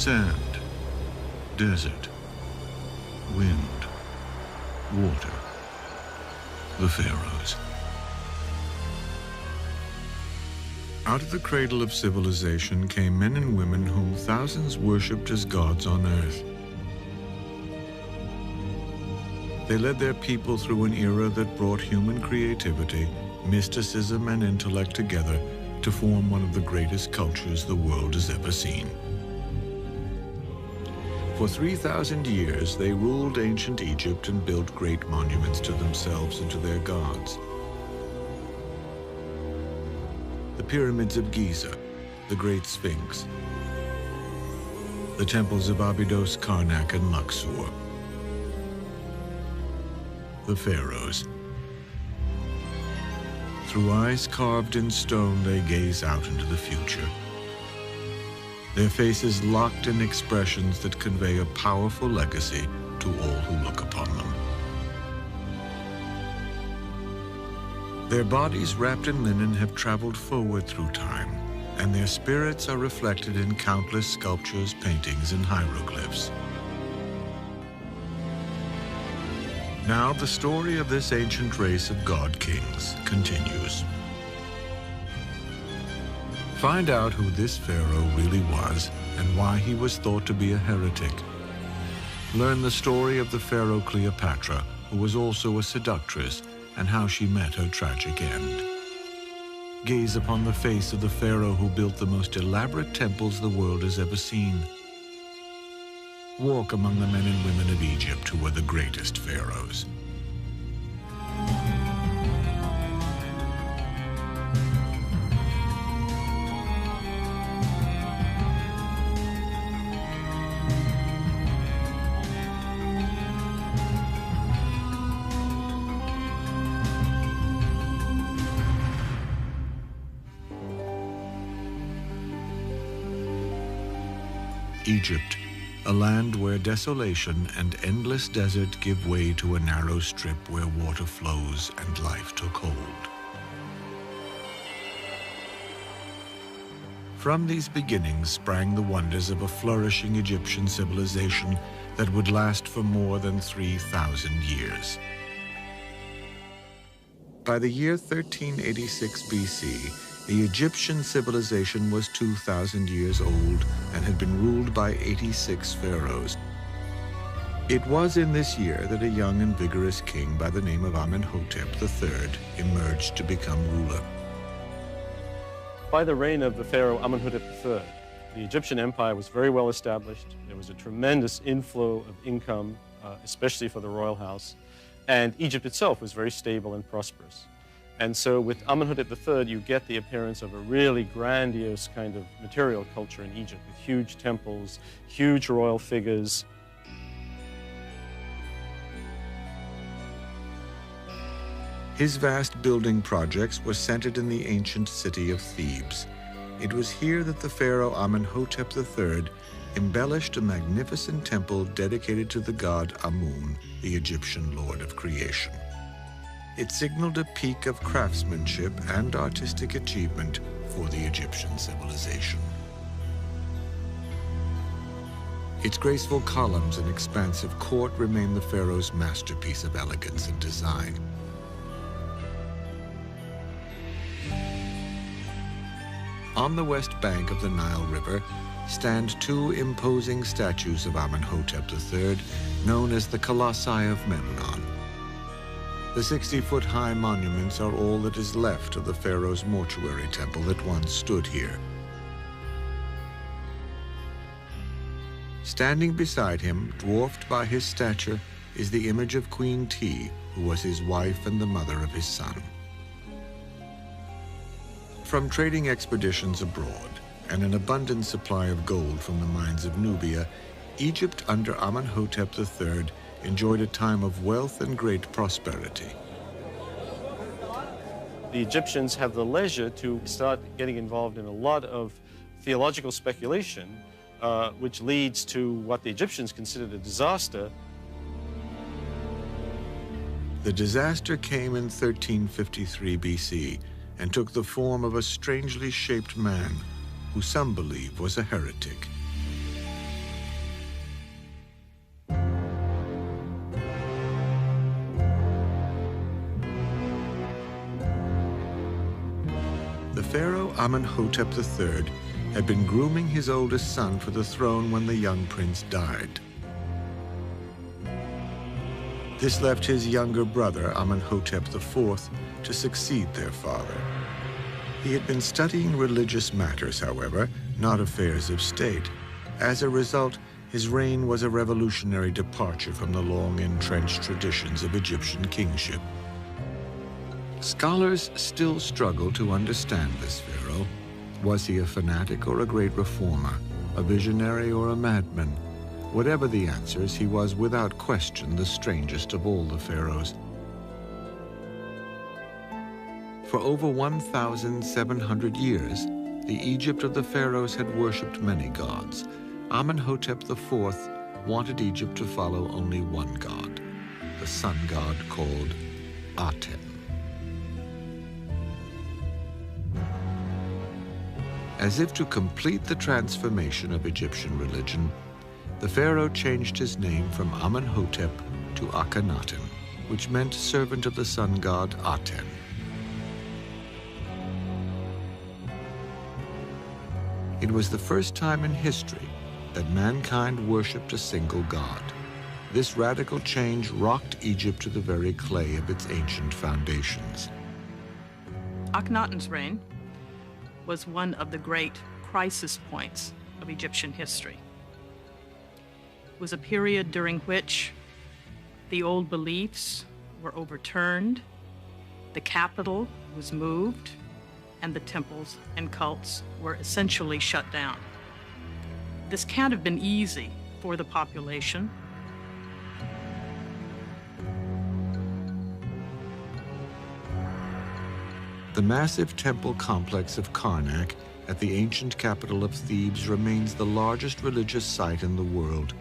Sand, desert, wind, water. The pharaohs. Out of the cradle of civilization came men and women whom thousands worshipped as gods on earth. They led their people through an era that brought human creativity, mysticism, and intellect together to form one of the greatest cultures the world has ever seen. For 3,000 years, they ruled ancient Egypt and built great monuments to themselves and to their gods. The pyramids of Giza, the Great Sphinx, the temples of Abydos, Karnak, and Luxor. The pharaohs. Through eyes carved in stone, they gaze out into the future. Their faces locked in expressions that convey a powerful legacy to all who look upon them. Their bodies wrapped in linen have traveled forward through time, and their spirits are reflected in countless sculptures, paintings, and hieroglyphs. Now the story of this ancient race of god-kings continues. Find out who this pharaoh really was and why he was thought to be a heretic. Learn the story of the pharaoh Cleopatra, who was also a seductress, and how she met her tragic end. Gaze upon the face of the pharaoh who built the most elaborate temples the world has ever seen. Walk among the men and women of Egypt who were the greatest pharaohs. Egypt, a land where desolation and endless desert give way to a narrow strip where water flows and life took hold. From these beginnings sprang the wonders of a flourishing Egyptian civilization that would last for more than 3,000 years. By the year 1386 BC, the Egyptian civilization was 2,000 years old and had been ruled by 86 pharaohs. It was in this year that a young and vigorous king by the name of Amenhotep III emerged to become ruler. By the reign of the pharaoh Amenhotep III, the Egyptian empire was very well established. There was a tremendous inflow of income, especially for the royal house, and Egypt itself was very stable and prosperous. And so with Amenhotep III, you get the appearance of a really grandiose kind of material culture in Egypt, with huge temples, huge royal figures. His vast building projects were centered in the ancient city of Thebes. It was here that the pharaoh Amenhotep III embellished a magnificent temple dedicated to the god Amun, the Egyptian lord of creation. It signaled a peak of craftsmanship and artistic achievement for the Egyptian civilization. Its graceful columns and expansive court remain the pharaoh's masterpiece of elegance and design. On the west bank of the Nile River stand two imposing statues of Amenhotep III, known as the Colossi of Memnon. The 60-foot-high monuments are all that is left of the pharaoh's mortuary temple that once stood here. Standing beside him, dwarfed by his stature, is the image of Queen T, who was his wife and the mother of his son. From trading expeditions abroad and an abundant supply of gold from the mines of Nubia, Egypt under Amenhotep III enjoyed a time of wealth and great prosperity. The Egyptians have the leisure to start getting involved in a lot of theological speculation, which leads to what the Egyptians considered a disaster. The disaster came in 1353 BC and took the form of a strangely shaped man who some believe was a heretic. Amenhotep III had been grooming his oldest son for the throne when the young prince died. This left his younger brother, Amenhotep IV, to succeed their father. He had been studying religious matters, however, not affairs of state. As a result, his reign was a revolutionary departure from the long-entrenched traditions of Egyptian kingship. Scholars still struggle to understand this pharaoh. Was he a fanatic or a great reformer, a visionary or a madman? Whatever the answers, he was without question the strangest of all the pharaohs. For over 1,700 years, the Egypt of the pharaohs had worshipped many gods. Amenhotep IV wanted Egypt to follow only one god, the sun god called Aten. As if to complete the transformation of Egyptian religion, the pharaoh changed his name from Amenhotep to Akhenaten, which meant servant of the sun god Aten. It was the first time in history that mankind worshipped a single god. This radical change rocked Egypt to the very clay of its ancient foundations. Akhenaten's reign was one of the great crisis points of Egyptian history. It was a period during which the old beliefs were overturned, the capital was moved, and the temples and cults were essentially shut down. This can't have been easy for the population. The massive temple complex of Karnak at the ancient capital of Thebes remains the largest religious site in the world.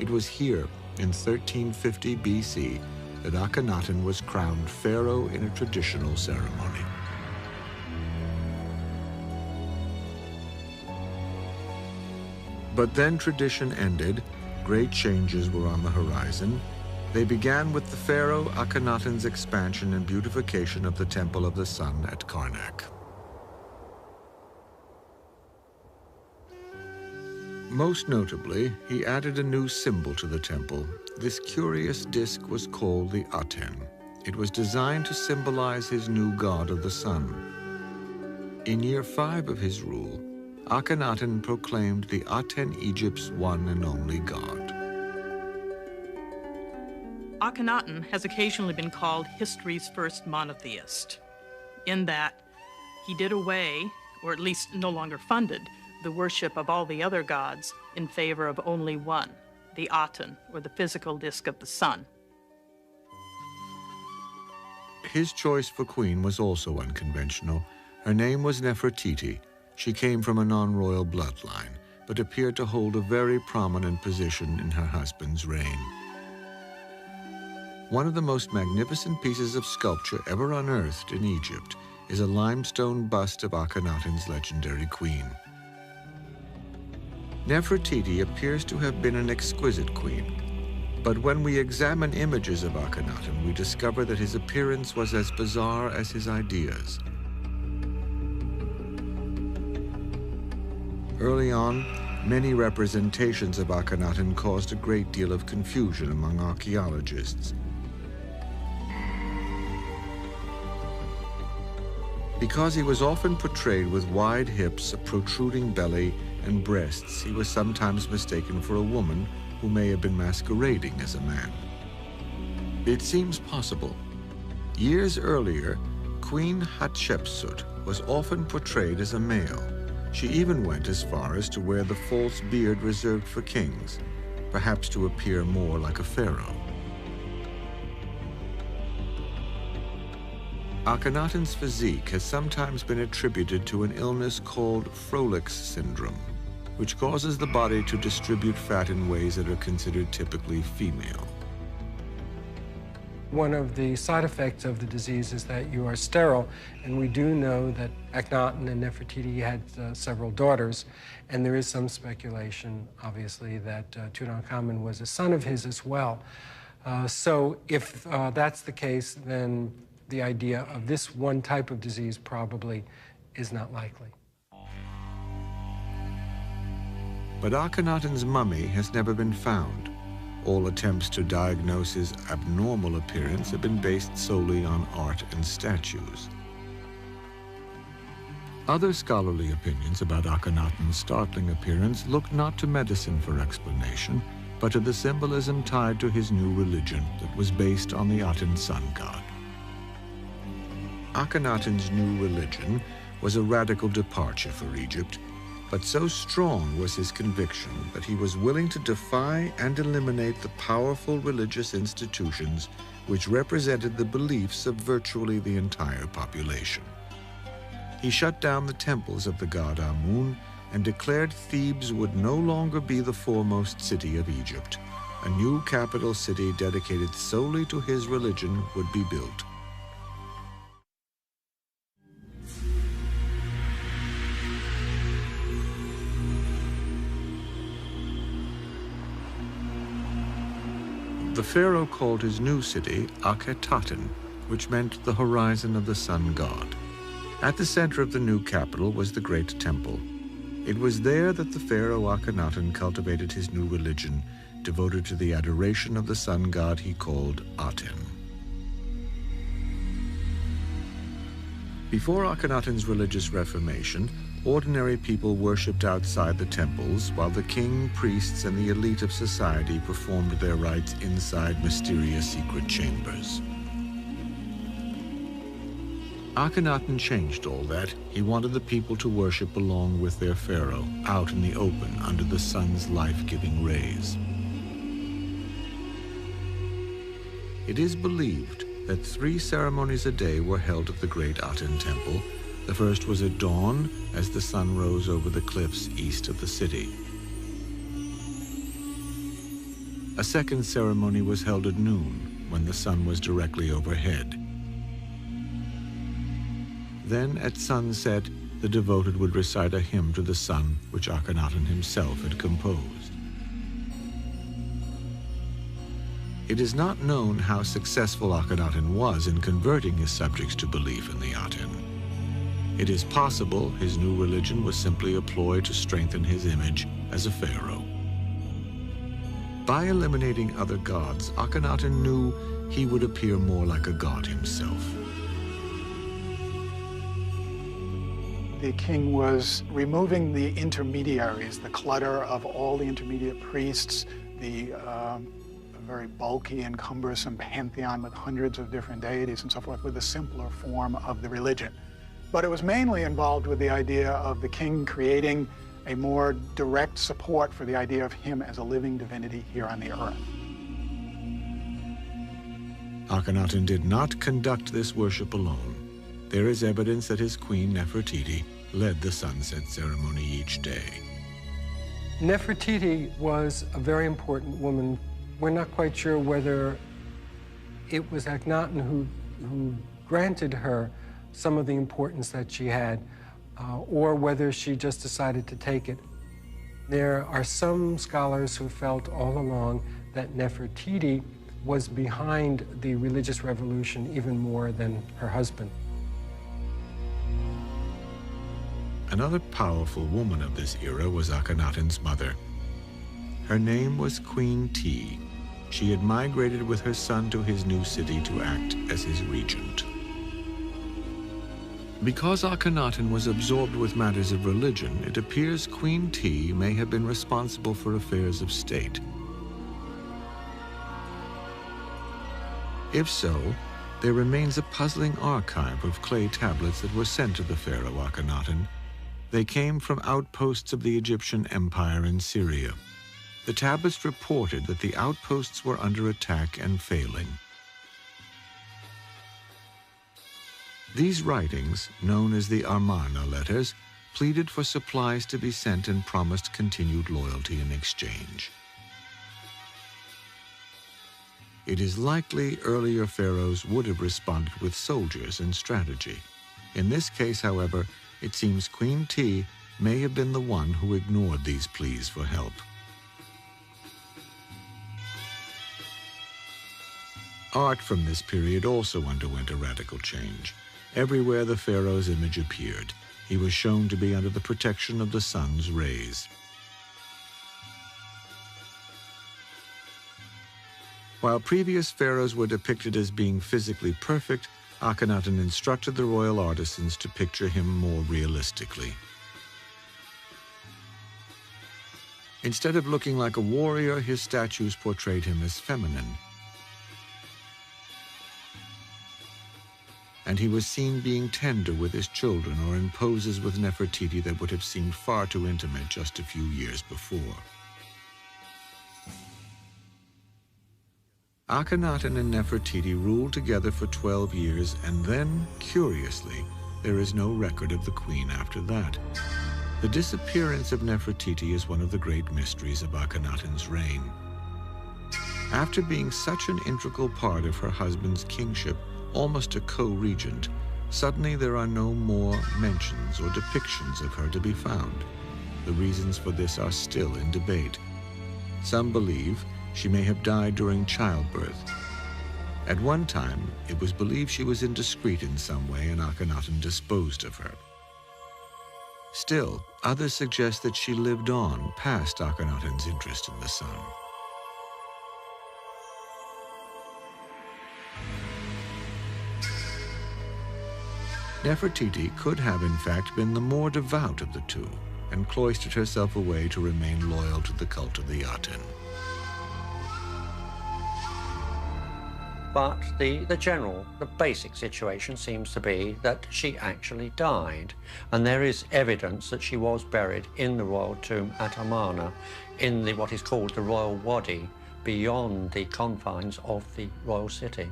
It was here, in 1350 BC, that Akhenaten was crowned pharaoh in a traditional ceremony. But then tradition ended. Great changes were on the horizon. They began with the pharaoh Akhenaten's expansion and beautification of the Temple of the Sun at Karnak. Most notably, he added a new symbol to the temple. This curious disk was called the Aten. It was designed to symbolize his new god of the sun. In year 5 of his rule, Akhenaten proclaimed the Aten Egypt's one and only god. Akhenaten has occasionally been called history's first monotheist, in that he did away, or at least no longer funded, the worship of all the other gods in favor of only one, the Aten, or the physical disk of the sun. His choice for queen was also unconventional. Her name was Nefertiti. She came from a non-royal bloodline, but appeared to hold a very prominent position in her husband's reign. One of the most magnificent pieces of sculpture ever unearthed in Egypt is a limestone bust of Akhenaten's legendary queen. Nefertiti appears to have been an exquisite queen, but when we examine images of Akhenaten, we discover that his appearance was as bizarre as his ideas. Early on, many representations of Akhenaten caused a great deal of confusion among archaeologists. Because he was often portrayed with wide hips, a protruding belly, and breasts, he was sometimes mistaken for a woman who may have been masquerading as a man. It seems possible. Years earlier, Queen Hatshepsut was often portrayed as a male. She even went as far as to wear the false beard reserved for kings, perhaps to appear more like a pharaoh. Akhenaten's physique has sometimes been attributed to an illness called Froelich's syndrome, which causes the body to distribute fat in ways that are considered typically female. One of the side effects of the disease is that you are sterile, and we do know that Akhenaten and Nefertiti had several daughters, and there is some speculation, obviously, that Tutankhamun was a son of his as well. So if that's the case, then the idea of this one type of disease probably is not likely. But Akhenaten's mummy has never been found. All attempts to diagnose his abnormal appearance have been based solely on art and statues. Other scholarly opinions about Akhenaten's startling appearance look not to medicine for explanation, but to the symbolism tied to his new religion that was based on the Aten sun god. Akhenaten's new religion was a radical departure for Egypt, but so strong was his conviction that he was willing to defy and eliminate the powerful religious institutions which represented the beliefs of virtually the entire population. He shut down the temples of the god Amun and declared Thebes would no longer be the foremost city of Egypt. A new capital city dedicated solely to his religion would be built. The pharaoh called his new city Akhenaten, which meant the horizon of the sun god. At the center of the new capital was the great temple. It was there that the pharaoh Akhenaten cultivated his new religion, devoted to the adoration of the sun god he called Aten. Before Akhenaten's religious reformation, ordinary people worshipped outside the temples, while the king, priests, and the elite of society performed their rites inside mysterious secret chambers. Akhenaten changed all that. He wanted the people to worship along with their pharaoh, out in the open under the sun's life-giving rays. It is believed that 3 ceremonies a day were held at the great Aten temple. The first was at dawn, as the sun rose over the cliffs east of the city. A second ceremony was held at noon, when the sun was directly overhead. Then, at sunset, the devoted would recite a hymn to the sun, which Akhenaten himself had composed. It is not known how successful Akhenaten was in converting his subjects to belief in the Aten. It is possible his new religion was simply a ploy to strengthen his image as a pharaoh. By eliminating other gods, Akhenaten knew he would appear more like a god himself. The king was removing the intermediaries, the clutter of all the intermediate priests, the very bulky and cumbersome pantheon with hundreds of different deities and so forth, with a simpler form of the religion. But it was mainly involved with the idea of the king creating a more direct support for the idea of him as a living divinity here on the earth. Akhenaten did not conduct this worship alone. There is evidence that his queen Nefertiti led the sunset ceremony each day. Nefertiti was a very important woman. We're not quite sure whether it was Akhenaten who granted her some of the importance that she had, or whether she just decided to take it. There are some scholars who felt all along that Nefertiti was behind the religious revolution even more than her husband. Another powerful woman of this era was Akhenaten's mother. Her name was Queen T. She had migrated with her son to his new city to act as his regent. Because Akhenaten was absorbed with matters of religion, it appears Queen T may have been responsible for affairs of state. If so, there remains a puzzling archive of clay tablets that were sent to the pharaoh Akhenaten. They came from outposts of the Egyptian Empire in Syria. The tablets reported that the outposts were under attack and failing. These writings, known as the Amarna letters, pleaded for supplies to be sent and promised continued loyalty in exchange. It is likely earlier pharaohs would have responded with soldiers and strategy. In this case, however, it seems Queen T may have been the one who ignored these pleas for help. Art from this period also underwent a radical change. Everywhere the pharaoh's image appeared. He was shown to be under the protection of the sun's rays. While previous pharaohs were depicted as being physically perfect, Akhenaten instructed the royal artisans to picture him more realistically. Instead of looking like a warrior, his statues portrayed him as feminine. And he was seen being tender with his children or in poses with Nefertiti that would have seemed far too intimate just a few years before. Akhenaten and Nefertiti ruled together for 12 years, and then, curiously, there is no record of the queen after that. The disappearance of Nefertiti is one of the great mysteries of Akhenaten's reign. After being such an integral part of her husband's kingship, almost a co-regent, suddenly there are no more mentions or depictions of her to be found. The reasons for this are still in debate. Some believe she may have died during childbirth. At one time, it was believed she was indiscreet in some way and Akhenaten disposed of her. Still, others suggest that she lived on past Akhenaten's interest in the sun. Nefertiti could have, in fact, been the more devout of the two and cloistered herself away to remain loyal to the cult of the Aten. But the basic situation seems to be that she actually died. And there is evidence that she was buried in the royal tomb at Amarna, in what is called the royal wadi, beyond the confines of the royal city.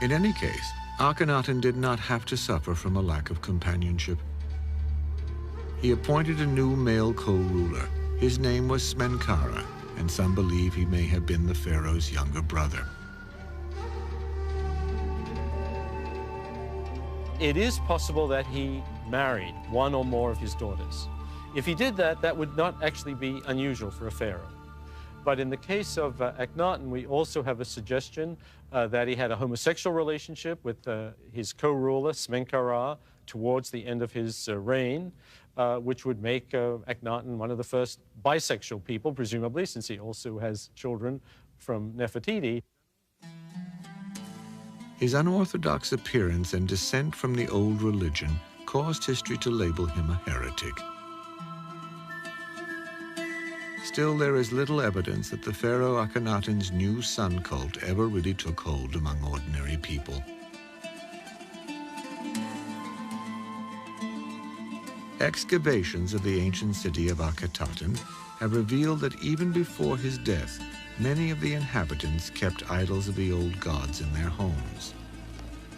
In any case, Akhenaten did not have to suffer from a lack of companionship. He appointed a new male co-ruler. His name was Smenkhara, and some believe he may have been the pharaoh's younger brother. It is possible that he married one or more of his daughters. If he did that, that would not actually be unusual for a pharaoh. But in the case of Akhenaten, we also have a suggestion that he had a homosexual relationship with his co-ruler, Smenkhara, towards the end of his reign, which would make Akhenaten one of the first bisexual people, presumably, since he also has children from Nefertiti. His unorthodox appearance and descent from the old religion caused history to label him a heretic. Still, there is little evidence that the pharaoh Akhenaten's new sun cult ever really took hold among ordinary people. Excavations of the ancient city of Akhenaten have revealed that even before his death, many of the inhabitants kept idols of the old gods in their homes.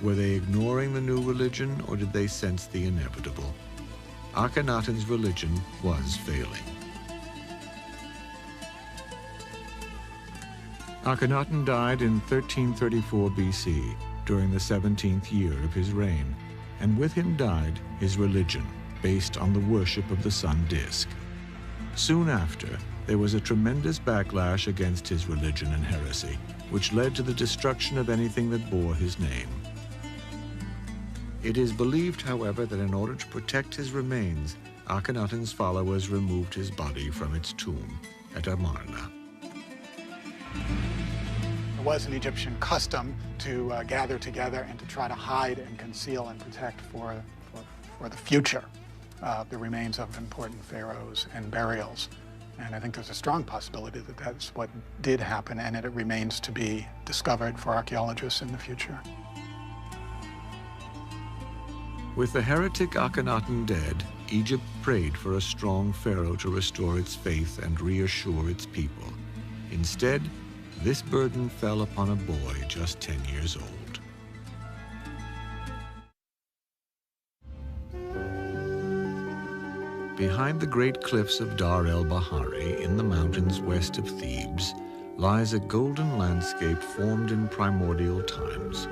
Were they ignoring the new religion, or did they sense the inevitable? Akhenaten's religion was failing. Akhenaten died in 1334 BC, during the 17th year of his reign, and with him died his religion, based on the worship of the sun disk. Soon after, there was a tremendous backlash against his religion and heresy, which led to the destruction of anything that bore his name. It is believed, however, that in order to protect his remains, Akhenaten's followers removed his body from its tomb at Amarna. It was an Egyptian custom to gather together and to try to hide and conceal and protect for the future the remains of important pharaohs and burials. And I think there's a strong possibility that that's what did happen, and it remains to be discovered for archaeologists in the future. With the heretic Akhenaten dead, Egypt prayed for a strong pharaoh to restore its faith and reassure its people. Instead, this burden fell upon a boy just 10 years old. Behind the great cliffs of Dar el-Bahari, in the mountains west of Thebes, lies a golden landscape formed in primordial times,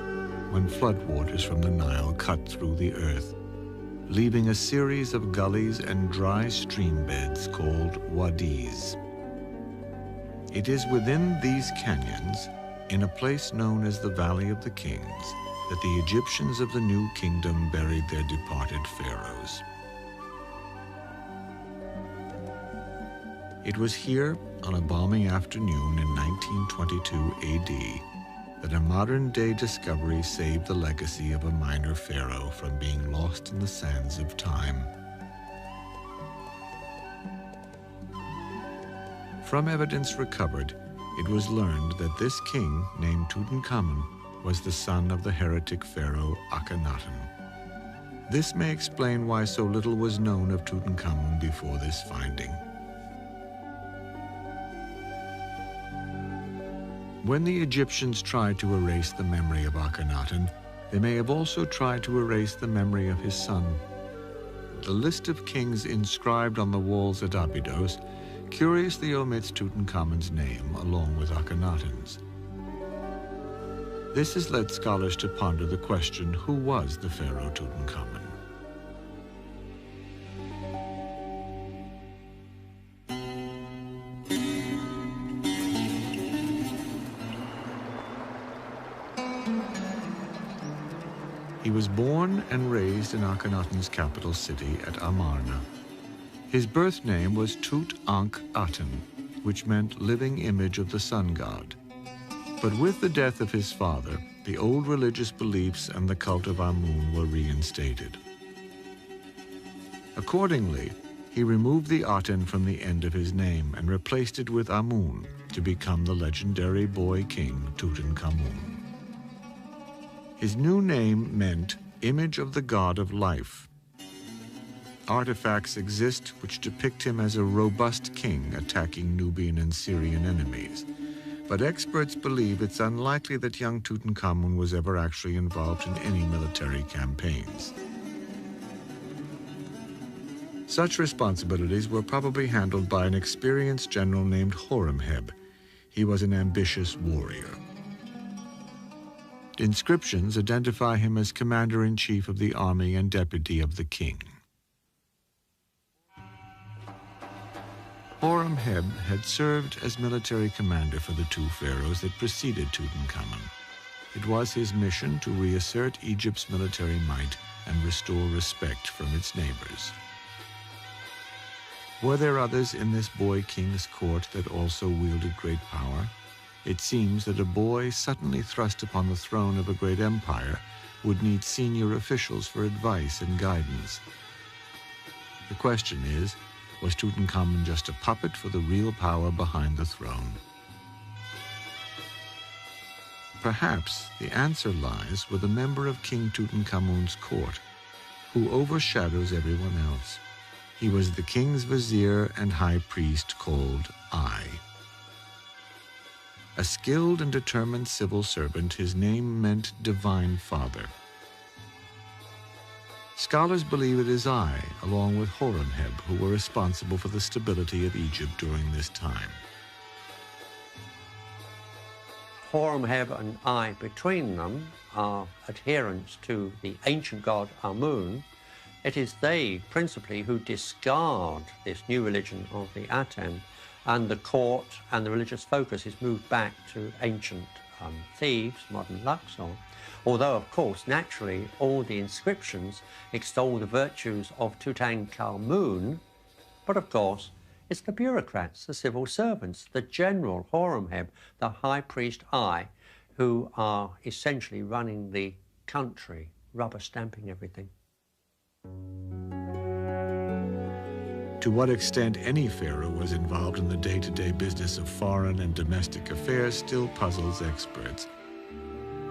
when floodwaters from the Nile cut through the earth, leaving a series of gullies and dry stream beds called wadis. It is within these canyons, in a place known as the Valley of the Kings, that the Egyptians of the new kingdom buried their departed pharaohs. It was here, on a balmy afternoon in 1922 AD, that a modern-day discovery saved the legacy of a minor pharaoh from being lost in the sands of time. From evidence recovered, it was learned that this king, named Tutankhamun, was the son of the heretic pharaoh Akhenaten. This may explain why so little was known of Tutankhamun before this finding. When the Egyptians tried to erase the memory of Akhenaten, they may have also tried to erase the memory of his son. The list of kings inscribed on the walls at Abydos curiously omits Tutankhamun's name along with Akhenaten's. This has led scholars to ponder the question, who was the pharaoh Tutankhamun? He was born and raised in Akhenaten's capital city at Amarna. His birth name was Tutankhaten, which meant living image of the sun god. But with the death of his father, the old religious beliefs and the cult of Amun were reinstated. Accordingly, he removed the Aten from the end of his name and replaced it with Amun to become the legendary boy king Tutankhamun. His new name meant image of the god of life. Artifacts exist which depict him as a robust king attacking Nubian and Syrian enemies. But experts believe it's unlikely that young Tutankhamun was ever actually involved in any military campaigns. Such responsibilities were probably handled by an experienced general named Horemheb. He was an ambitious warrior. Inscriptions identify him as commander-in-chief of the army and deputy of the king. Horemheb had served as military commander for the two pharaohs that preceded Tutankhamun. It was his mission to reassert Egypt's military might and restore respect from its neighbors. Were there others in this boy king's court that also wielded great power? It seems that a boy suddenly thrust upon the throne of a great empire would need senior officials for advice and guidance. The question is, was Tutankhamun just a puppet for the real power behind the throne? Perhaps the answer lies with a member of King Tutankhamun's court, who overshadows everyone else. He was the king's vizier and high priest called I. A skilled and determined civil servant, his name meant Divine Father. Scholars believe it is I, along with Horemheb, who were responsible for the stability of Egypt during this time. Horemheb and I, between them, are adherents to the ancient god Amun. It is they, principally, who discard this new religion of the Aten, and the court and the religious focus is moved back to ancient Thebes, modern Luxor. Although, of course, naturally, all the inscriptions extol the virtues of Tutankhamun, but of course, it's the bureaucrats, the civil servants, the general Horemheb, the high priest I, who are essentially running the country, rubber stamping everything. To what extent any pharaoh was involved in the day-to-day business of foreign and domestic affairs still puzzles experts.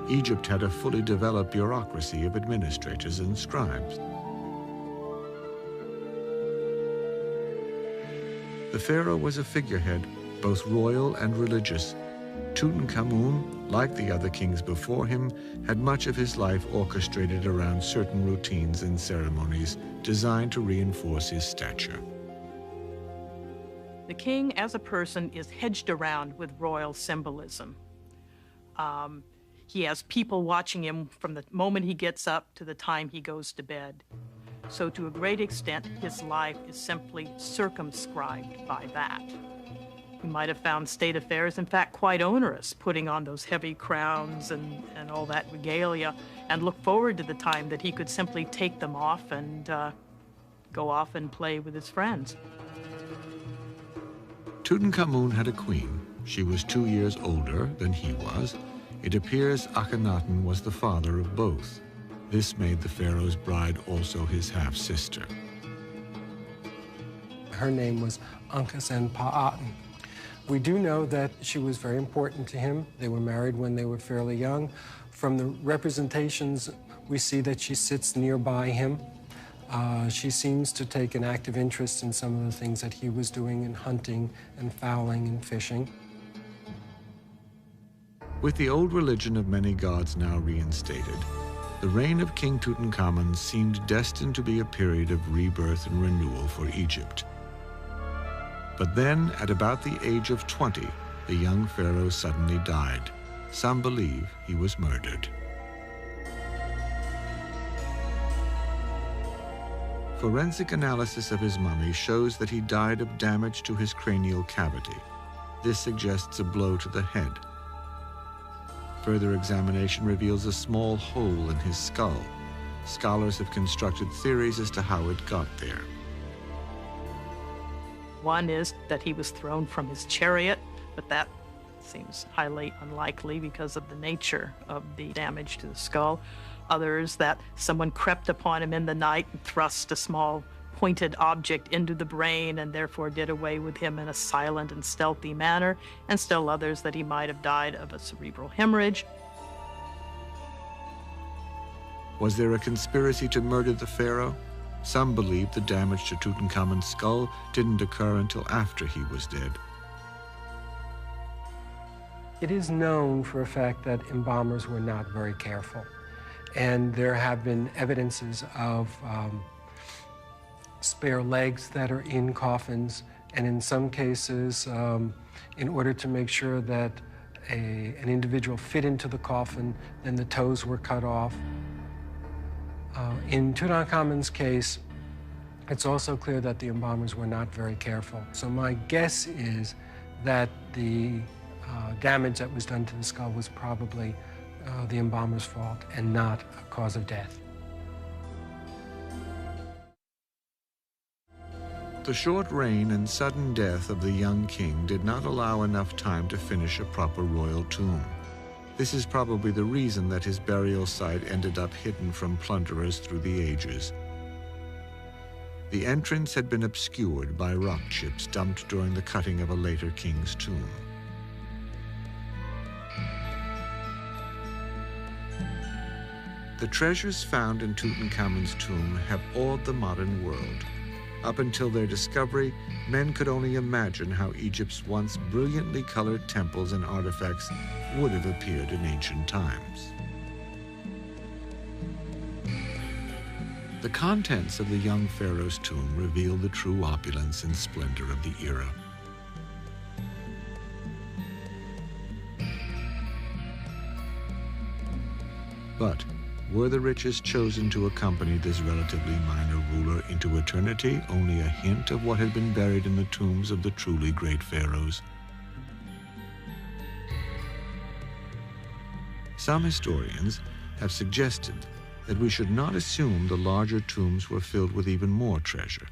Egypt had a fully developed bureaucracy of administrators and scribes. The pharaoh was a figurehead, both royal and religious. Tutankhamun, like the other kings before him, had much of his life orchestrated around certain routines and ceremonies designed to reinforce his stature. The king as a person is hedged around with royal symbolism. He has people watching him from the moment he gets up to the time he goes to bed. So to a great extent, his life is simply circumscribed by that. We might have found state affairs, in fact, quite onerous, putting on those heavy crowns and all that regalia, and look forward to the time that he could simply take them off and go off and play with his friends. Tutankhamun had a queen. She was 2 years older than he was. It appears Akhenaten was the father of both. This made the pharaoh's bride also his half-sister. Her name was Akhenaten. We do know that she was very important to him. They were married when they were fairly young. From the representations, we see that she sits nearby him. She seems to take an active interest in some of the things that he was doing in hunting and fowling and fishing. With the old religion of many gods now reinstated, the reign of King Tutankhamun seemed destined to be a period of rebirth and renewal for Egypt. But then, at about the age of 20, the young pharaoh suddenly died. Some believe he was murdered. Forensic analysis of his mummy shows that he died of damage to his cranial cavity. This suggests a blow to the head. Further examination reveals a small hole in his skull. Scholars have constructed theories as to how it got there. One is that he was thrown from his chariot, but that seems highly unlikely because of the nature of the damage to the skull. Others that someone crept upon him in the night and thrust a small pointed object into the brain and therefore did away with him in a silent and stealthy manner, and still others that he might have died of a cerebral hemorrhage. Was there a conspiracy to murder the pharaoh? Some believe the damage to Tutankhamun's skull didn't occur until after he was dead. It is known for a fact that embalmers were not very careful. And there have been evidences of spare legs that are in coffins, and in some cases, in order to make sure that an individual fit into the coffin, then the toes were cut off. In Tutankhamun's case, it's also clear that the embalmers were not very careful. So my guess is that the damage that was done to the skull was probably the embalmer's fault and not a cause of death. The short reign and sudden death of the young king did not allow enough time to finish a proper royal tomb. This is probably the reason that his burial site ended up hidden from plunderers through the ages. The entrance had been obscured by rock chips dumped during the cutting of a later king's tomb. The treasures found in Tutankhamun's tomb have awed the modern world. Up until their discovery, men could only imagine how Egypt's once brilliantly colored temples and artifacts would have appeared in ancient times. The contents of the young pharaoh's tomb reveal the true opulence and splendor of the era. But were the riches chosen to accompany this relatively minor ruler into eternity only a hint of what had been buried in the tombs of the truly great pharaohs? Some historians have suggested that we should not assume the larger tombs were filled with even more treasure.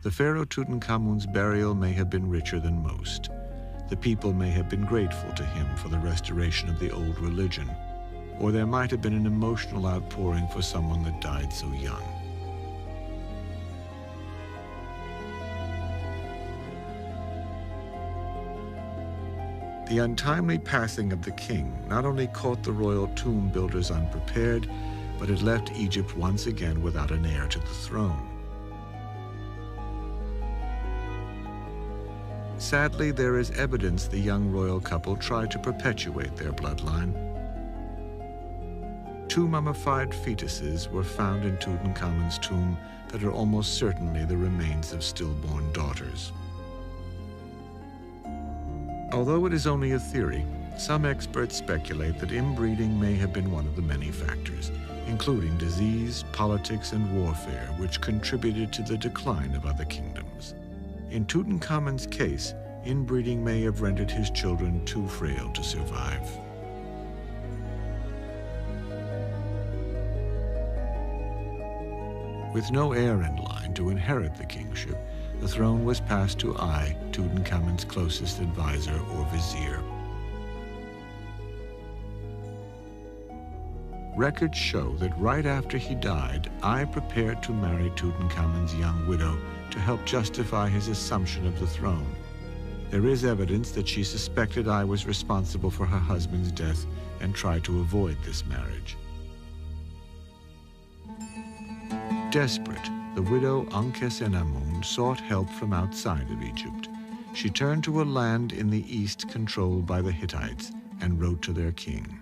The pharaoh Tutankhamun's burial may have been richer than most. The people may have been grateful to him for the restoration of the old religion, or there might have been an emotional outpouring for someone that died so young. The untimely passing of the king not only caught the royal tomb builders unprepared, but it left Egypt once again without an heir to the throne. Sadly, there is evidence the young royal couple tried to perpetuate their bloodline. 2 mummified fetuses were found in Tutankhamun's tomb that are almost certainly the remains of stillborn daughters. Although it is only a theory, some experts speculate that inbreeding may have been one of the many factors, including disease, politics, and warfare, which contributed to the decline of other kingdoms. In Tutankhamun's case, Inbreeding may have rendered his children too frail to survive. With no heir in line to inherit the kingship, the throne was passed to I, Tutankhamun's closest advisor or vizier. Records show that right after he died, I prepared to marry Tutankhamun's young widow to help justify his assumption of the throne. There is evidence that she suspected I was responsible for her husband's death and tried to avoid this marriage. Desperate, the widow Akhenaten sought help from outside of Egypt. She turned to a land in the east controlled by the Hittites and wrote to their king.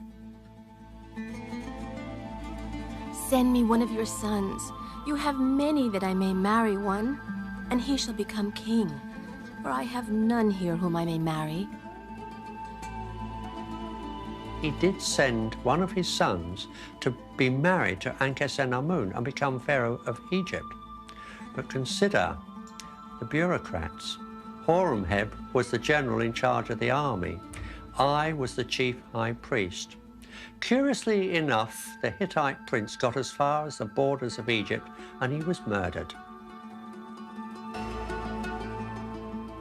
Send me one of your sons. You have many that I may marry one, and he shall become king. For I have none here whom I may marry. He did send one of his sons to be married to Akhenaten and become pharaoh of Egypt. But consider the bureaucrats. Horemheb was the general in charge of the army. I was the chief high priest. Curiously enough, the Hittite prince got as far as the borders of Egypt and he was murdered.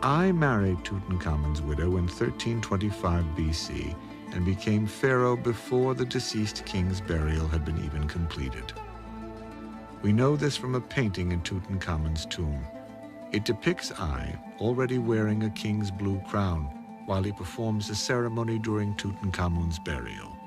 I married Tutankhamun's widow in 1325 BC and became pharaoh before the deceased king's burial had been even completed. We know this from a painting in Tutankhamun's tomb. It depicts I already wearing a king's blue crown while he performs a ceremony during Tutankhamun's burial.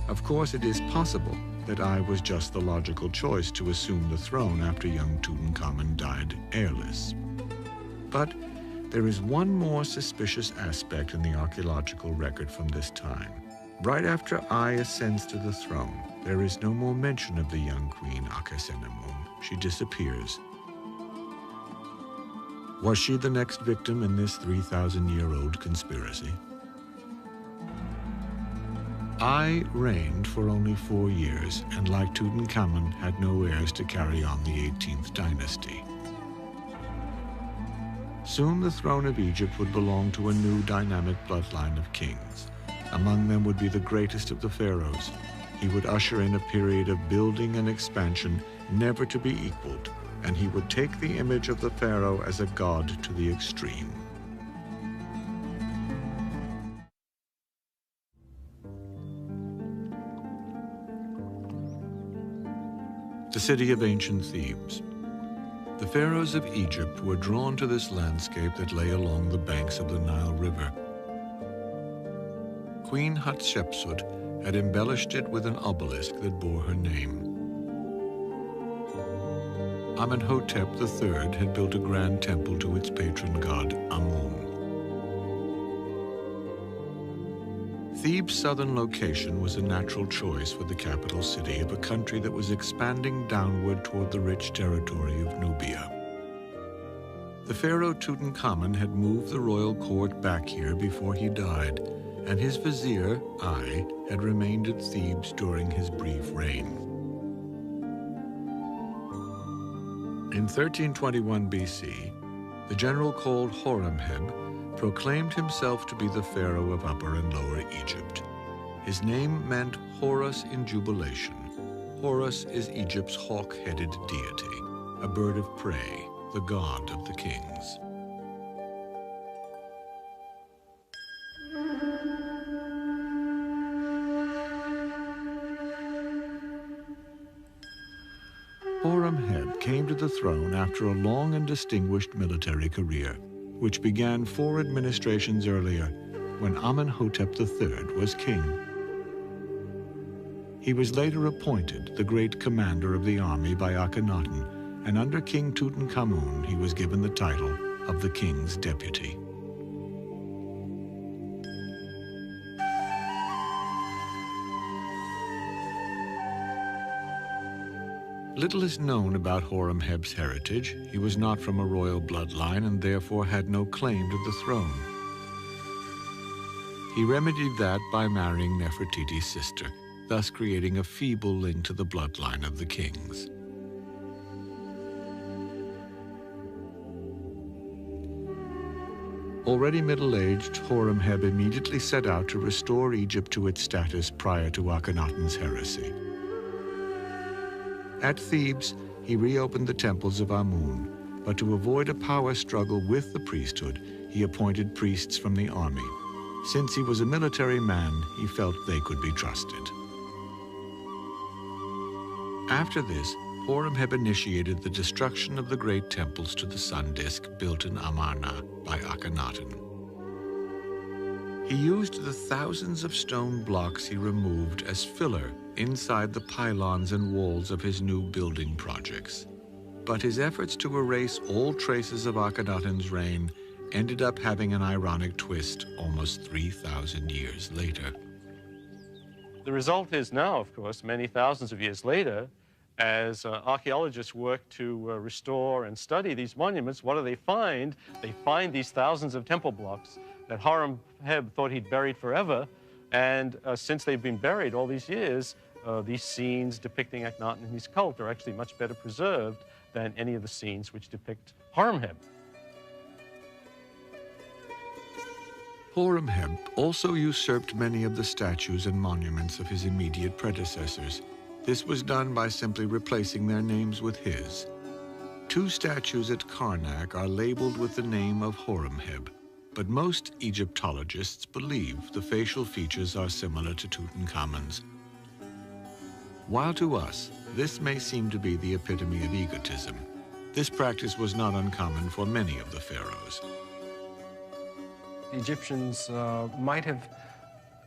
Of course, it is possible that I was just the logical choice to assume the throne after young Tutankhamun died heirless. But there is one more suspicious aspect in the archaeological record from this time. Right after I ascends to the throne, there is no more mention of the young queen Akhenaten. She disappears. Was she the next victim in this 3,000-year-old conspiracy? I reigned for only 4 years, and like Tutankhamun, had no heirs to carry on the 18th dynasty. Soon the throne of Egypt would belong to a new dynamic bloodline of kings. Among them would be the greatest of the pharaohs. He would usher in a period of building and expansion never to be equaled, and he would take the image of the pharaoh as a god to the extreme. The city of ancient Thebes. The pharaohs of Egypt were drawn to this landscape that lay along the banks of the Nile River. Queen Hatshepsut had embellished it with an obelisk that bore her name. Amenhotep III had built a grand temple to its patron god, Amun. Thebes' southern location was a natural choice for the capital city of a country that was expanding downward toward the rich territory of Nubia. The pharaoh Tutankhamun had moved the royal court back here before he died, and his vizier, I, had remained at Thebes during his brief reign. In 1321 BC, the general called Horemheb proclaimed himself to be the pharaoh of Upper and Lower Egypt. His name meant Horus in jubilation. Horus is Egypt's hawk-headed deity, a bird of prey, the god of the kings. Horemheb came to the throne after a long and distinguished military career, which began 4 administrations earlier, when Amenhotep III was king. He was later appointed the great commander of the army by Akhenaten, and under King Tutankhamun he was given the title of the king's deputy. Little is known about Horemheb's heritage. He was not from a royal bloodline and therefore had no claim to the throne. He remedied that by marrying Nefertiti's sister, thus creating a feeble link to the bloodline of the kings. Already middle-aged, Horemheb immediately set out to restore Egypt to its status prior to Akhenaten's heresy. At Thebes, he reopened the temples of Amun, but to avoid a power struggle with the priesthood, he appointed priests from the army. Since he was a military man, he felt they could be trusted. After this, Horemheb initiated the destruction of the great temples to the sun disk built in Amarna by Akhenaten. He used the thousands of stone blocks he removed as filler inside the pylons and walls of his new building projects. But his efforts to erase all traces of Akhenaten's reign ended up having an ironic twist almost 3,000 years later. The result is now, of course, many thousands of years later, as archaeologists work to restore and study these monuments, what do they find? They find these thousands of temple blocks that Horemheb thought he'd buried forever, and since they've been buried all these years, these scenes depicting Akhenaten and his cult are actually much better preserved than any of the scenes which depict Horemheb. Horemheb also usurped many of the statues and monuments of his immediate predecessors. This was done by simply replacing their names with his. 2 statues at Karnak are labeled with the name of Horemheb, but most Egyptologists believe the facial features are similar to Tutankhamun's. While to us, this may seem to be the epitome of egotism, this practice was not uncommon for many of the pharaohs. The Egyptians might have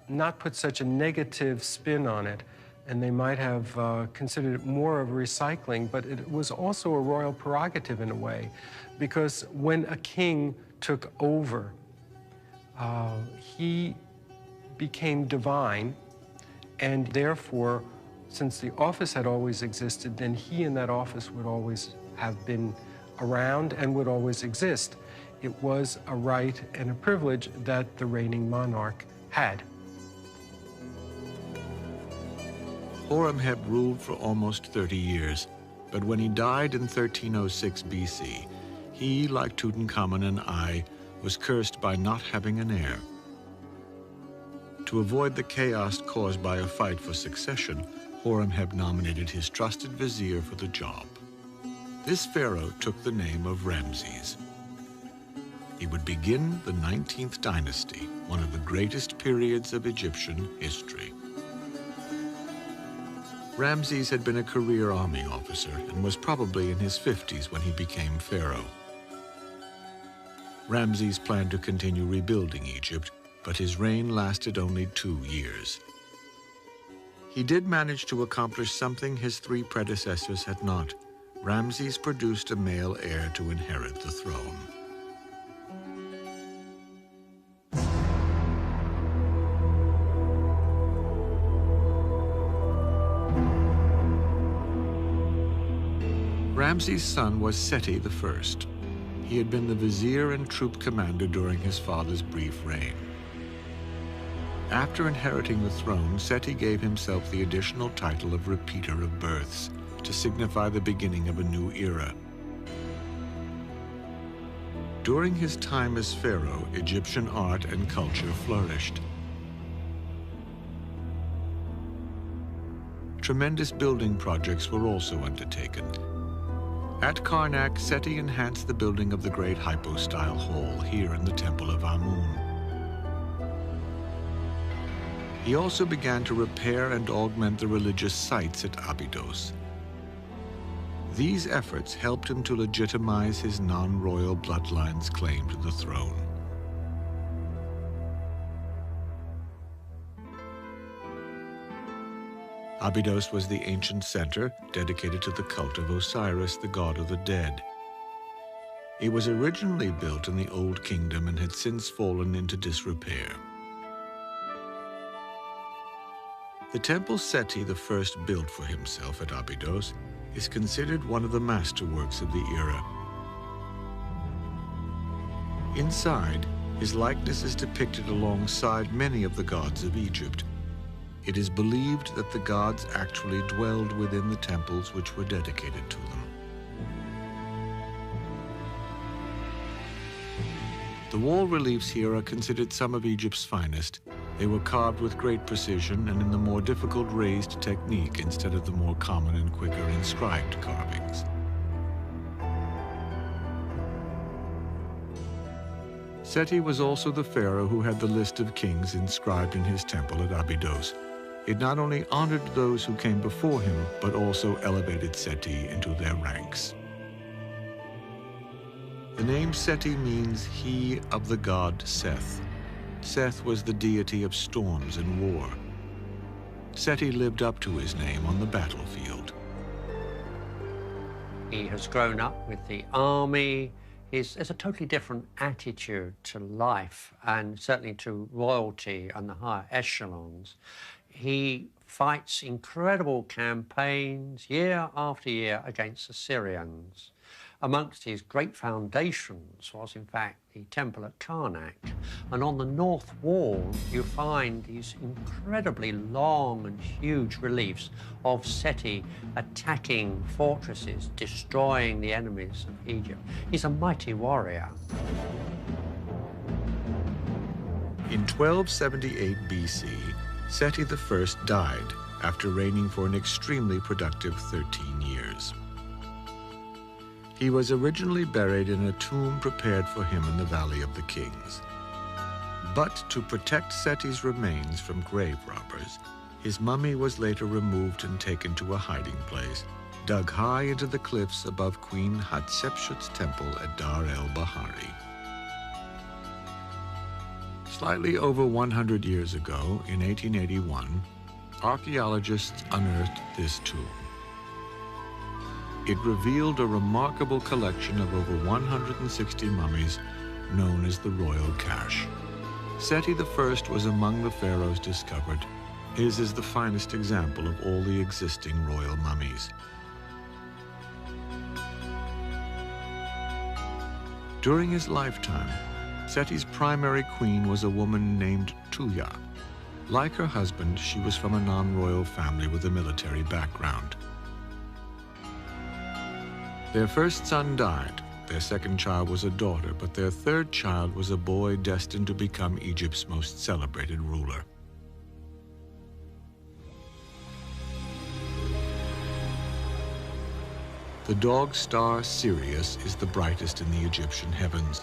not put such a negative spin on it, and they might have considered it more of recycling, but it was also a royal prerogative in a way, because when a king took over, he became divine, and therefore, since the office had always existed, then he in that office would always have been around and would always exist. It was a right and a privilege that the reigning monarch had. Horemheb ruled for almost 30 years, but when he died in 1306 BC, he, like Tutankhamun and I, was cursed by not having an heir. To avoid the chaos caused by a fight for succession, Horemheb nominated his trusted vizier for the job. This pharaoh took the name of Ramses. He would begin the 19th dynasty, one of the greatest periods of Egyptian history. Ramses had been a career army officer and was probably in his 50s when he became pharaoh. Ramses planned to continue rebuilding Egypt, but his reign lasted only 2 years. He did manage to accomplish something his 3 predecessors had not. Ramses produced a male heir to inherit the throne. Ramses' son was Seti I. He had been the vizier and troop commander during his father's brief reign. After inheriting the throne, Seti gave himself the additional title of repeater of births to signify the beginning of a new era. During his time as pharaoh, Egyptian art and culture flourished. Tremendous building projects were also undertaken. At Karnak, Seti enhanced the building of the great hypostyle hall here in the Temple of Amun. He also began to repair and augment the religious sites at Abydos. These efforts helped him to legitimize his non-royal bloodline's claim to the throne. Abydos was the ancient center dedicated to the cult of Osiris, the god of the dead. It was originally built in the Old Kingdom and had since fallen into disrepair. The temple Seti I built for himself at Abydos is considered one of the masterworks of the era. Inside, his likeness is depicted alongside many of the gods of Egypt. It is believed that the gods actually dwelled within the temples which were dedicated to them. The wall reliefs here are considered some of Egypt's finest. They were carved with great precision and in the more difficult raised technique instead of the more common and quicker inscribed carvings. Seti was also the pharaoh who had the list of kings inscribed in his temple at Abydos. It not only honored those who came before him, but also elevated Seti into their ranks. The name Seti means he of the god Seth. Seth was the deity of storms and war. Seti lived up to his name on the battlefield. He has grown up with the army. There's a totally different attitude to life and certainly to royalty and the higher echelons. He fights incredible campaigns year after year against the Syrians. Amongst his great foundations was, in fact, the temple at Karnak. And on the north wall, you find these incredibly long and huge reliefs of Seti attacking fortresses, destroying the enemies of Egypt. He's a mighty warrior. In 1278 BC, Seti I died after reigning for an extremely productive 13 years. He was originally buried in a tomb prepared for him in the Valley of the Kings. But to protect Seti's remains from grave robbers, his mummy was later removed and taken to a hiding place, dug high into the cliffs above Queen Hatshepsut's temple at Dar el-Bahari. Slightly over 100 years ago, in 1881, archaeologists unearthed this tomb. It revealed a remarkable collection of over 160 mummies known as the Royal Cache. Seti I was among the pharaohs discovered. His is the finest example of all the existing royal mummies. During his lifetime, Seti's primary queen was a woman named Tuya. Like her husband, she was from a non-royal family with a military background. Their first son died. Their second child was a daughter, but their third child was a boy destined to become Egypt's most celebrated ruler. The dog star Sirius is the brightest in the Egyptian heavens.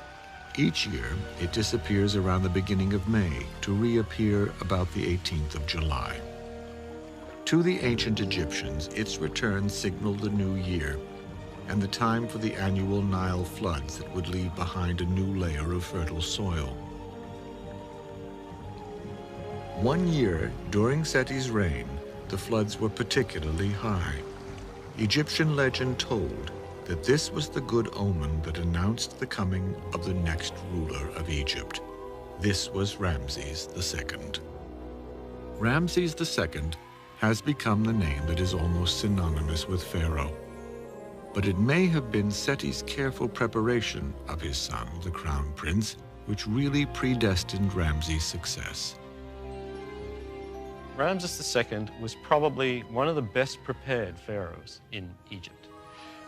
Each year, it disappears around the beginning of May to reappear about the 18th of July. To the ancient Egyptians, its return signaled the new year and the time for the annual Nile floods that would leave behind a new layer of fertile soil. One year, during Seti's reign, the floods were particularly high. Egyptian legend told that this was the good omen that announced the coming of the next ruler of Egypt. This was Ramses II. Ramses II has become the name that is almost synonymous with Pharaoh. But it may have been Seti's careful preparation of his son, the crown prince, which really predestined Ramses' success. Ramses II was probably one of the best prepared pharaohs in Egypt,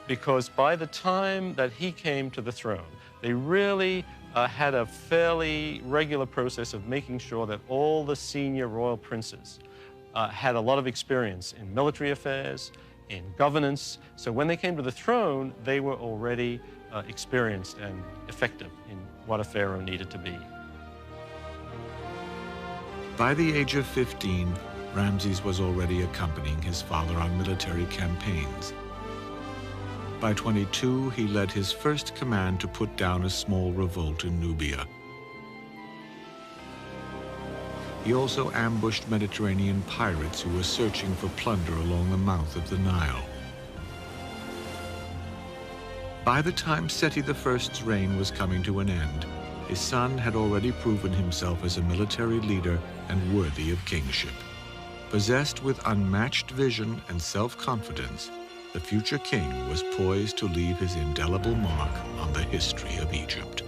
because by the time that he came to the throne, they really had a fairly regular process of making sure that all the senior royal princes had a lot of experience in military affairs, in governance. So when they came to the throne, they were already experienced and effective in what a pharaoh needed to be. By the age of 15, Ramses was already accompanying his father on military campaigns. By 22, he led his first command to put down a small revolt in Nubia. He also ambushed Mediterranean pirates who were searching for plunder along the mouth of the Nile. By the time Seti I's reign was coming to an end, his son had already proven himself as a military leader and worthy of kingship. Possessed with unmatched vision and self-confidence, the future king was poised to leave his indelible mark on the history of Egypt.